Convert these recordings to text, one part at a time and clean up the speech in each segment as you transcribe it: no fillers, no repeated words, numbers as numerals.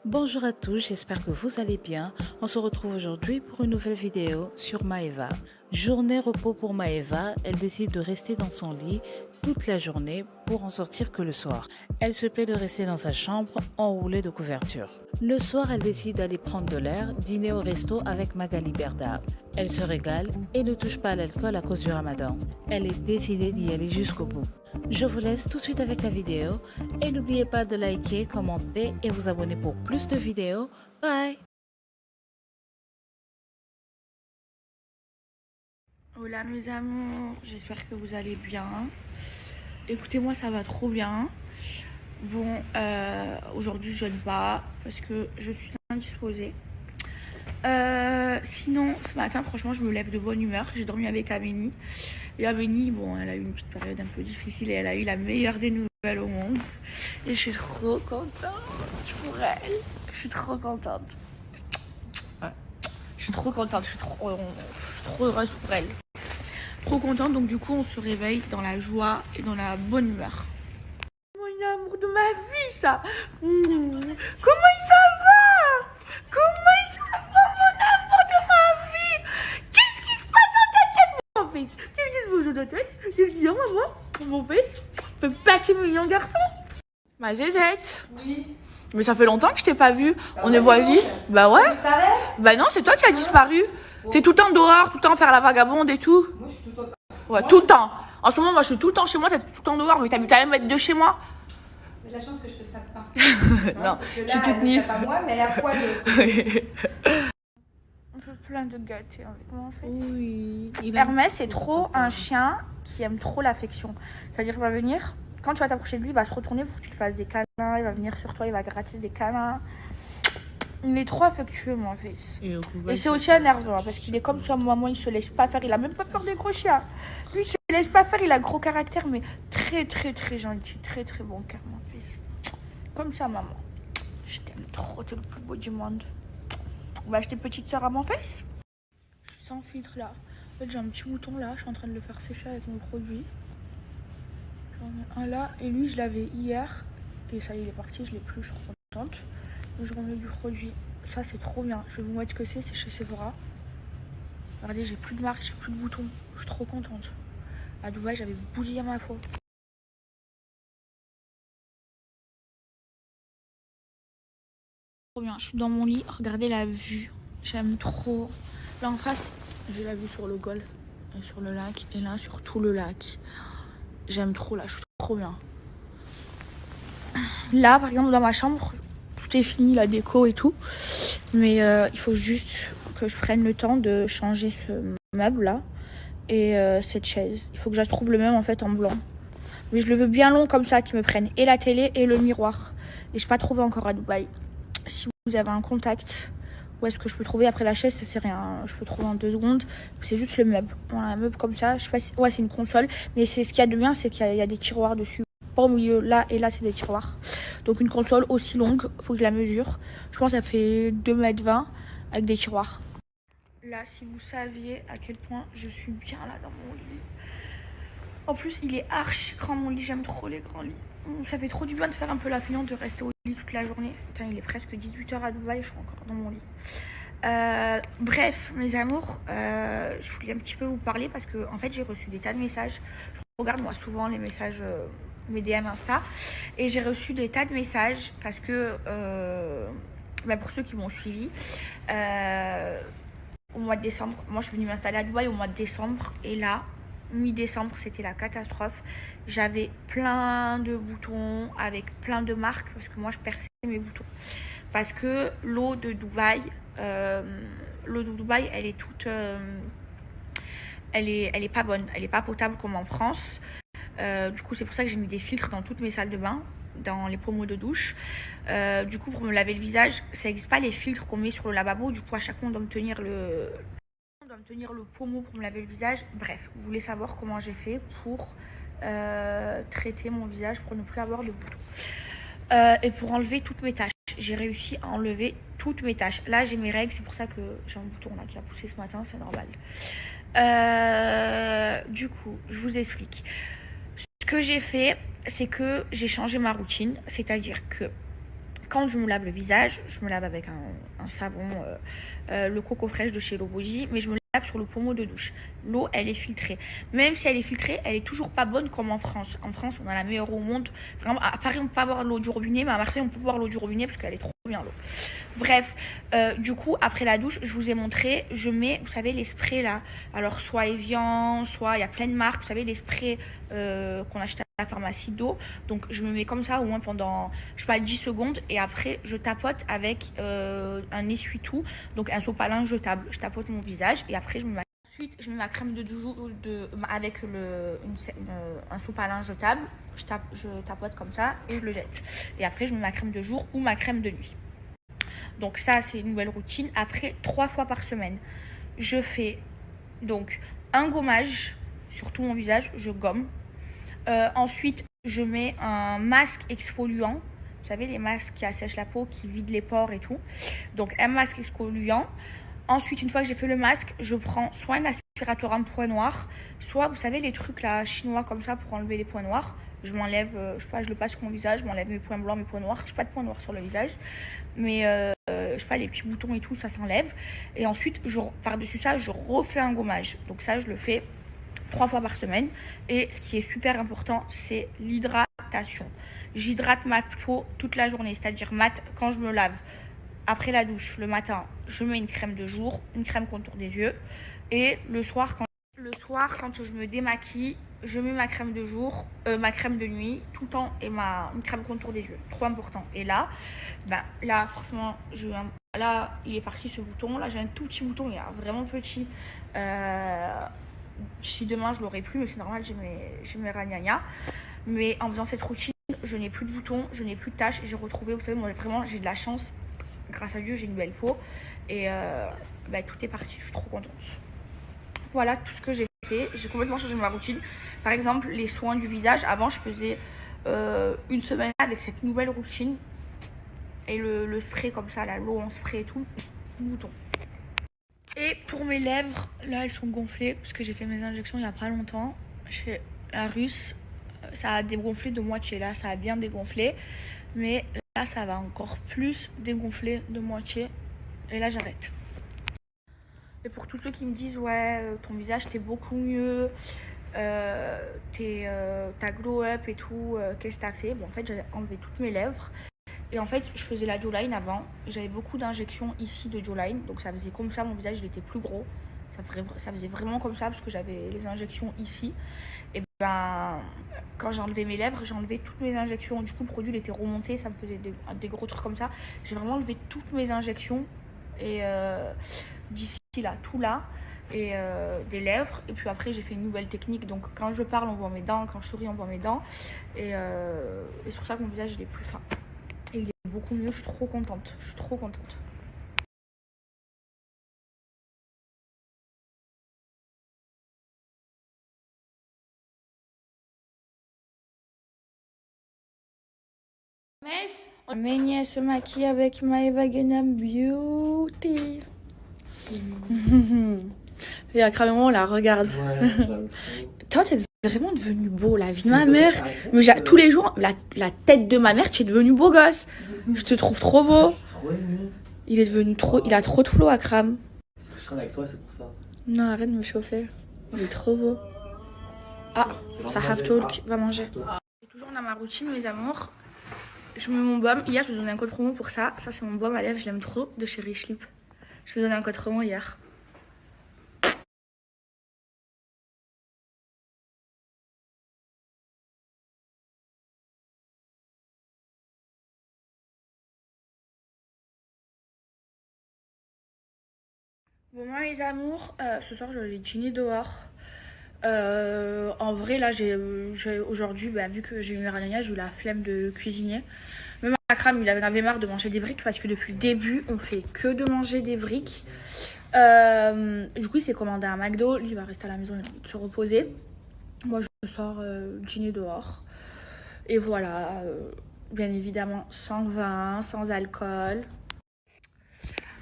Bonjour à tous, j'espère que vous allez bien. On se retrouve aujourd'hui pour une nouvelle vidéo sur Maëva. Journée repos pour Maëva, elle décide de rester dans son lit toute la journée pour en sortir que le soir. Elle se plaît de rester dans sa chambre enroulée de couverture. Le soir, elle décide d'aller prendre de l'air, dîner au resto avec Magali Berda. Elle se régale et ne touche pas à l'alcool à cause du ramadan. Elle est décidée d'y aller jusqu'au bout. Je vous laisse tout de suite avec la vidéo et n'oubliez pas de liker, commenter et vous abonner pour plus de vidéos. Bye! Hola mes amours, j'espère que vous allez bien. Écoutez, moi ça va trop bien. Bon, aujourd'hui je jeûne pas parce que je suis indisposée. Sinon, ce matin, franchement, je me lève de bonne humeur. J'ai dormi avec Amélie. Et Amélie, bon, elle a eu une petite période un peu difficile et elle a eu la meilleure des nouvelles au monde. Et je suis trop contente pour elle. Je suis trop contente. Je suis trop contente, je suis trop heureuse pour elle. Trop contente, donc du coup on se réveille dans la joie et dans la bonne humeur. Mon amour de ma vie, ça. Comment ça va? Comment ça va, mon amour de ma vie? Qu'est-ce qui se passe dans ta tête, mon fils? Qu'est-ce qui se passe dans ta tête? Qu'est-ce qu'il y a, maman? Mon fils? Fais pas que mignon garçon. Ma zézette. Oui. Mais ça fait longtemps que je t'ai pas vue. On est voisines. Bah ouais. Bah non, c'est toi qui as disparu. T'es tout le temps dehors, tout le temps à faire la vagabonde et tout. Moi, je suis tout le temps. Ouais, tout le temps. En ce moment, moi, je suis tout le temps chez moi, t'es tout le temps dehors, mais t'habites à 1 mètre de chez moi. J'ai la chance que je te snappe pas. Non, parce que je suis là, toute elle nue. ne snappe pas moi, mais elle a poil. On fait plein de gâtés avec mon fils. Oui. Hermès, c'est trop un chien qui aime trop l'affection. C'est-à-dire qu'il va venir, quand tu vas t'approcher de lui, il va se retourner pour que tu lui fasses des câlins, il va venir sur toi, il va gratter des câlins. Il est trop affectueux, mon fils. Et c'est aussi énervant, parce qu'il est comme ça, maman, il se laisse pas faire. Il a même pas peur des gros chiens. Lui, il se laisse pas faire, il a gros caractère, mais très, très, très gentil. Très, très bon cœur, mon fils. Comme ça, maman. Je t'aime trop, t'es le plus beau du monde. On va acheter petite sœur à mon fils. Je suis sans filtre, là. En fait, j'ai un petit bouton, là. Je suis en train de le faire sécher avec mon produit. J'en ai un là, et lui, je l'avais hier. Et ça y est, il est parti, je l'ai plus, je suis trop contente. Je remets du produit. Ça, c'est trop bien. Je vais vous mettre ce que c'est chez Sephora. Regardez, j'ai plus de marque, j'ai plus de boutons. Je suis trop contente. À Dubaï, j'avais bousillé ma peau. Trop bien. Je suis dans mon lit. Regardez la vue. J'aime trop. Là, en face, j'ai la vue sur le golfe et sur le lac. Et là, sur tout le lac. J'aime trop. Là, je suis trop bien. Là, par exemple, dans ma chambre, tout est fini, la déco et tout. Mais il faut juste que je prenne le temps de changer ce meuble là et cette chaise. Il faut que je trouve le même en fait en blanc. Mais je le veux bien long comme ça, qu'ils me prennent et la télé et le miroir. Et je n'ai pas trouvé encore à Dubaï. Si vous avez un contact, où est-ce que je peux trouver? Après la chaise, ça c'est rien. Je peux trouver en 2 secondes. C'est juste le meuble. Voilà, un meuble comme ça. Je sais pas si... Ouais, c'est une console. Mais c'est ce qu'il y a de bien, c'est qu'il y a des tiroirs dessus. Pas au milieu, là et là, c'est des tiroirs. Donc une console aussi longue, faut que je la mesure. Je pense que ça fait 2,20 m avec des tiroirs. Là, si vous saviez à quel point je suis bien là dans mon lit. En plus, il est archi grand mon lit, j'aime trop les grands lits. Ça fait trop du bien de faire un peu la feignante, de rester au lit toute la journée. Putain, il est presque 18 h à Dubaï, je suis encore dans mon lit. Bref, mes amours, je voulais un petit peu vous parler parce que en fait, j'ai reçu des tas de messages. Je regarde moi souvent les messages, mes DM Insta, et j'ai reçu des tas de messages parce que, pour ceux qui m'ont suivi, au mois de décembre, moi je suis venue m'installer à Dubaï au mois de décembre, et là, mi-décembre, c'était la catastrophe. J'avais plein de boutons avec plein de marques parce que moi je perçais mes boutons. Parce que l'eau de Dubaï, elle est toute, elle est pas bonne, elle est pas potable comme en France. Du coup, c'est pour ça que j'ai mis des filtres dans toutes mes salles de bain, dans les pommeaux de douche. Du coup, pour me laver le visage, ça n'existe pas les filtres qu'on met sur le lavabo. Du coup, à chaque fois, on doit me tenir le pommeau pour me laver le visage. Bref, vous voulez savoir comment j'ai fait pour traiter mon visage pour ne plus avoir de boutons. Et pour enlever toutes mes taches. J'ai réussi à enlever toutes mes taches. Là, j'ai mes règles, c'est pour ça que j'ai un bouton là qui a poussé ce matin, c'est normal. Du coup, je vous explique. Ce que j'ai fait, c'est que j'ai changé ma routine, c'est-à-dire que quand je me lave le visage, je me lave avec un savon, le Coco Fresh de chez Lobogi, mais je me lave sur le pommeau de douche. L'eau, elle est filtrée. Même si elle est filtrée, elle est toujours pas bonne comme en France. En France, on a la meilleure eau au monde. Vraiment, à Paris, on peut pas boire l'eau du robinet, mais à Marseille, on peut boire l'eau du robinet parce qu'elle est trop bien l'eau. Bref, du coup, après la douche, je vous ai montré, je mets, vous savez, les sprays là. Alors, soit Evian, soit il y a plein de marques, vous savez, les sprays qu'on achète à la pharmacie d'eau. Donc, je me mets comme ça au moins pendant, je sais pas, 10 secondes. Et après, je tapote avec un essuie-tout, donc un sopalin jetable. Je tapote mon visage et après, je me mets. Ensuite, je mets ma crème de jour avec un sopalin jetable. Je tapote comme ça et je le jette. Et après, je mets ma crème de jour ou ma crème de nuit. Donc ça, c'est une nouvelle routine. Après, 3 fois par semaine, je fais donc un gommage sur tout mon visage. Je gomme. Ensuite, je mets un masque exfoliant. Vous savez, les masques qui assèchent la peau, qui vident les pores et tout. Donc, un masque exfoliant. Ensuite, une fois que j'ai fait le masque, je prends soit un aspirateur en point noir, soit, vous savez, les trucs là chinois comme ça pour enlever les points noirs. Je m'enlève, je sais pas, je le passe sur mon visage, je m'enlève mes points blancs, mes points noirs. Je n'ai pas de points noirs sur le visage, mais je sais pas, les petits boutons et tout, ça s'enlève. Et ensuite, par-dessus ça, je refais un gommage. Donc ça, je le fais 3 fois par semaine. Et ce qui est super important, c'est l'hydratation. J'hydrate ma peau toute la journée, c'est-à-dire quand je me lave. Après la douche, le matin, je mets une crème de jour, une crème contour des yeux. Et le soir, quand je me démaquille, je mets ma crème de jour, ma crème de nuit, tout le temps, et une crème contour des yeux. Trop important. Et là, là, forcément, là, il est parti ce bouton. Là, j'ai un tout petit bouton, il est vraiment petit. Si demain, je l'aurai plus, mais c'est normal, j'ai mes ragnagnas. Mais en faisant cette routine, je n'ai plus de boutons, je n'ai plus de taches. Et j'ai retrouvé, vous savez, moi, vraiment, j'ai de la chance. Grâce à Dieu, j'ai une belle peau et tout est parti, je suis trop contente. Voilà tout ce que j'ai fait. J'ai complètement changé ma routine. Par exemple, les soins du visage, avant je faisais une semaine avec cette nouvelle routine et le spray comme ça, l'eau en spray et tout, bouton. Et pour mes lèvres, là elles sont gonflées parce que j'ai fait mes injections il n'y a pas longtemps chez la Russe. Ça a dégonflé de moitié, là ça a bien dégonflé, mais là, ça va encore plus dégonfler de moitié. Et là, j'arrête. Et pour tous ceux qui me disent, ouais, ton visage, t'es beaucoup mieux, t'as glow up et tout, qu'est-ce que t'as fait? Bon, en fait, j'avais enlevé toutes mes lèvres. Et en fait, je faisais la jawline avant. J'avais beaucoup d'injections ici de jawline. Donc, ça faisait comme ça, mon visage, il était plus gros. Ça faisait vraiment comme ça parce que j'avais les injections ici. Et quand j'ai enlevé mes lèvres, j'ai enlevé toutes mes injections. Du coup, le produit il était remonté, ça me faisait des gros trucs comme ça. J'ai vraiment enlevé toutes mes injections et d'ici là, tout là, et des lèvres. Et puis après, j'ai fait une nouvelle technique. Donc, quand je parle, on voit mes dents. Quand je souris, on voit mes dents. Et c'est pour ça que mon visage il est plus fin. Et il est beaucoup mieux. Je suis trop contente. Je suis trop contente. Ménia se maquille avec Maeva Genam Beauty. Et à un moment, on la regarde. Ouais, toi, t'es vraiment devenu beau, la vie de ma mère. Mais tous les jours, la tête de ma mère, tu es devenu beau gosse. Je te trouve trop beau. Il est devenu il a trop de flow, Akram. Parce que je traîne avec toi, c'est pour ça. Non, arrête de me chauffer. Il est trop beau. Ah, ça have talk, va manger. Et toujours dans ma routine, mes amours. Je mets mon baume. Hier, je vous donnais un code promo pour ça. Ça, c'est mon baume à lèvres. Je l'aime trop, de chez Rich Lip. Je vous donnais un code promo hier. Bon, moi, mes amours, ce soir, je vais dîner dehors. En vrai, là, aujourd'hui, vu que j'ai eu mes ragnagnas, j'ai eu la flemme de cuisiner. Même Akram, il en avait marre de manger des briques parce que depuis le début, on fait que de manger des briques. Du coup, il s'est commandé un McDo. Lui, il va rester à la maison, il va se reposer. Moi, je sors dîner dehors. Et voilà, bien évidemment, sans vin, sans alcool.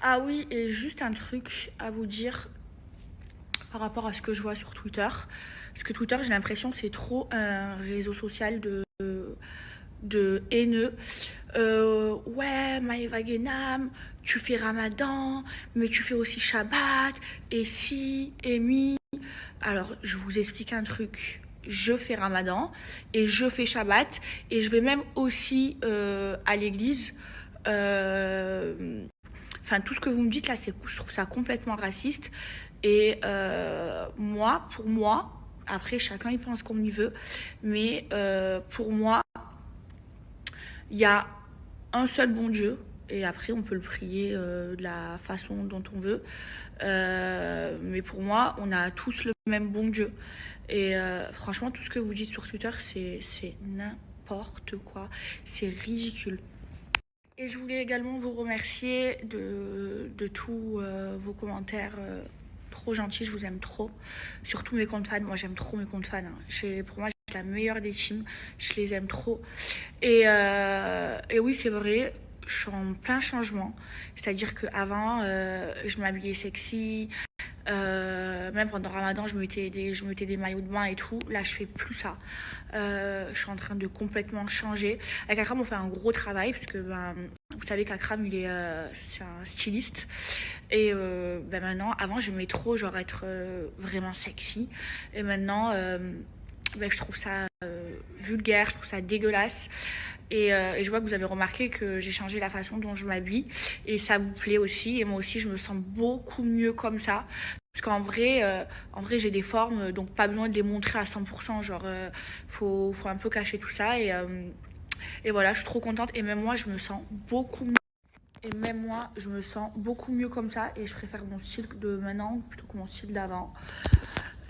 Ah oui, et juste un truc à vous dire par rapport à ce que je vois sur Twitter. Parce que Twitter, j'ai l'impression que c'est trop un réseau social de haineux. Ouais, Maeva Genam, tu fais Ramadan, mais tu fais aussi Shabbat, et si, et mi. Alors, je vous explique un truc. Je fais Ramadan et je fais Shabbat et je vais même aussi à l'église. Enfin, tout ce que vous me dites là, je trouve ça complètement raciste. Et pour moi, après chacun il pense comme il veut, mais pour moi, il y a un seul bon Dieu et après on peut le prier de la façon dont on veut. Mais pour moi, on a tous le même bon Dieu. Et franchement, tout ce que vous dites sur Twitter, c'est n'importe quoi. C'est ridicule. Et je voulais également vous remercier de tous vos commentaires trop gentils. Je vous aime trop. Surtout mes comptes fans. Moi, j'aime trop mes comptes fans. Hein. Pour moi, c'est la meilleure des teams. Je les aime trop. Et oui, c'est vrai. Je suis en plein changement. C'est-à-dire qu'avant, je m'habillais sexy. Même pendant Ramadan, je mettais des maillots de bain et tout. Là, je fais plus ça. Je suis en train de complètement changer. Avec Akram, on fait un gros travail parce que vous savez qu'Akram, c'est un styliste. Et maintenant, avant, j'aimais trop genre être vraiment sexy. Et maintenant, je trouve ça vulgaire, je trouve ça dégueulasse. Et je vois que vous avez remarqué que j'ai changé la façon dont je m'habille et ça vous plaît aussi. Et moi aussi, je me sens beaucoup mieux comme ça. Parce qu'en vrai, j'ai des formes, donc pas besoin de les montrer à 100%. Genre, faut un peu cacher tout ça. Et voilà, je suis trop contente. Et même moi, je me sens beaucoup mieux. Comme ça. Et je préfère mon style de maintenant plutôt que mon style d'avant.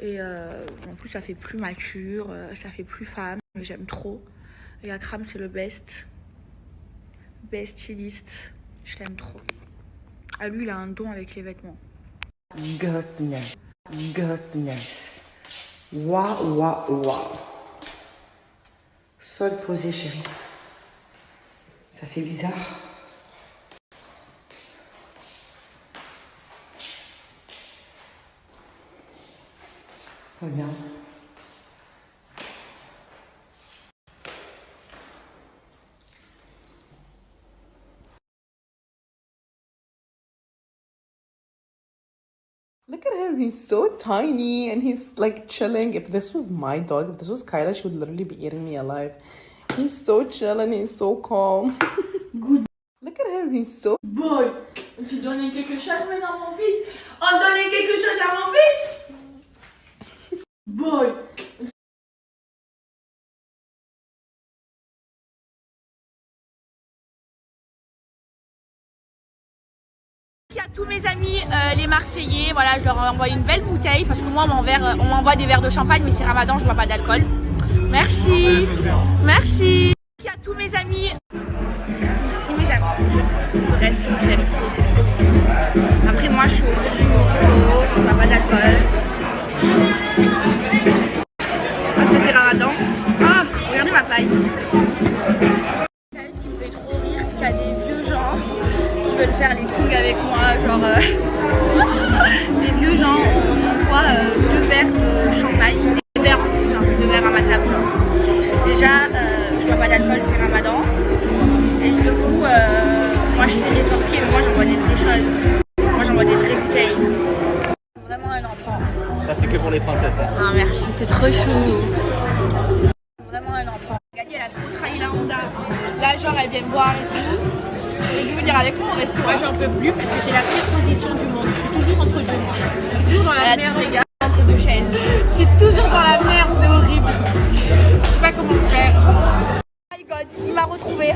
Et en plus, ça fait plus mature, ça fait plus femme. J'aime trop. Et Akram, c'est le best styliste. Je l'aime trop. Ah, lui, il a un don avec les vêtements. Goodness. Wow. Sol posé, chérie. Ça fait bizarre. Regarde. Look at him, he's so tiny and he's like chilling. If this was my dog, if this was Kyla, she would literally be eating me alive. He's so chill and he's so calm. Good. Look at him, he's so... Boy, tu donnes quelque chose maintenant à mon fils? On donne quelque chose à mon fils? Boy. À tous mes amis les Marseillais, voilà, je leur ai envoyé une belle bouteille parce que moi on m'envoie des verres de champagne mais c'est Ramadan, je bois pas d'alcool. Merci. À tous mes amis. Ici mes amis. Le reste j'aime. Après moi je suis au Virgin Mojito, je bois pas d'alcool. Parce que c'est Ramadan. Ah, regardez ma paille. Vous savez ce qui me fait trop rire, c'est qu'il y a des vieux gens qui veulent faire les kings avec moi, genre des vieux gens, on envoie 2 verres de champagne, des verres en plus, hein, 2 verres à ma table. Déjà, je bois pas d'alcool, c'est Ramadan. Et du coup, moi je sais rétorquer, mais moi j'envoie des vraies choses. Moi j'envoie des vraies bouteilles. Vraiment un enfant. Ça, c'est que pour les princesses. Hein. Ah merci, t'es trop chou. Vraiment un enfant. Gadi, elle a trop trahi la Honda. Là, genre, elle vient me voir et tout. Elle veut venir avec moi au resto. Moi, j'en peux plus parce que j'ai la pire position du monde. Je suis toujours entre deux. Je suis toujours dans la merde, les gars. Entre deux chaises. Je suis toujours dans la merde, c'est horrible. Je sais pas comment faire. Oh my god, il m'a retrouvé.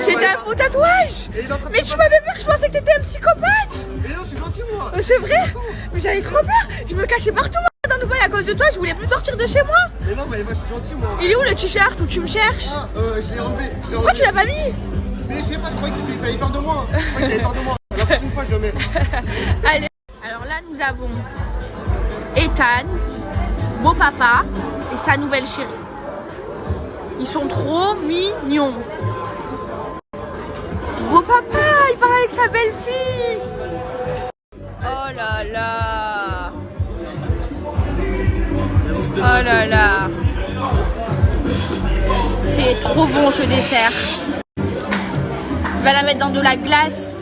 C'était un faux tatouage. Mais tu m'avais peur, je pensais que t'étais un psychopathe. Mais non, je suis gentil, moi. C'est vrai. Mais j'avais trop peur. Je me cachais partout. Dans Dubaï à cause de toi, je voulais plus sortir de chez moi. Mais non, mais moi, je suis gentil, moi. Il est où le t-shirt où tu me cherches? Ah, je l'ai enlevé. Pourquoi tu l'as pas mis? Mais je sais pas, je croyais que t'avais peur de moi. Je croyais que t'avais peur de moi. La prochaine fois, je le mets. Allez. Alors là, nous avons Ethan, beau papa et sa nouvelle chérie. Ils sont trop mignons. Beau papa, il parle avec sa belle-fille. Oh là là. Oh là là. C'est C'est trop bon ce dessert. On va la mettre dans de la glace.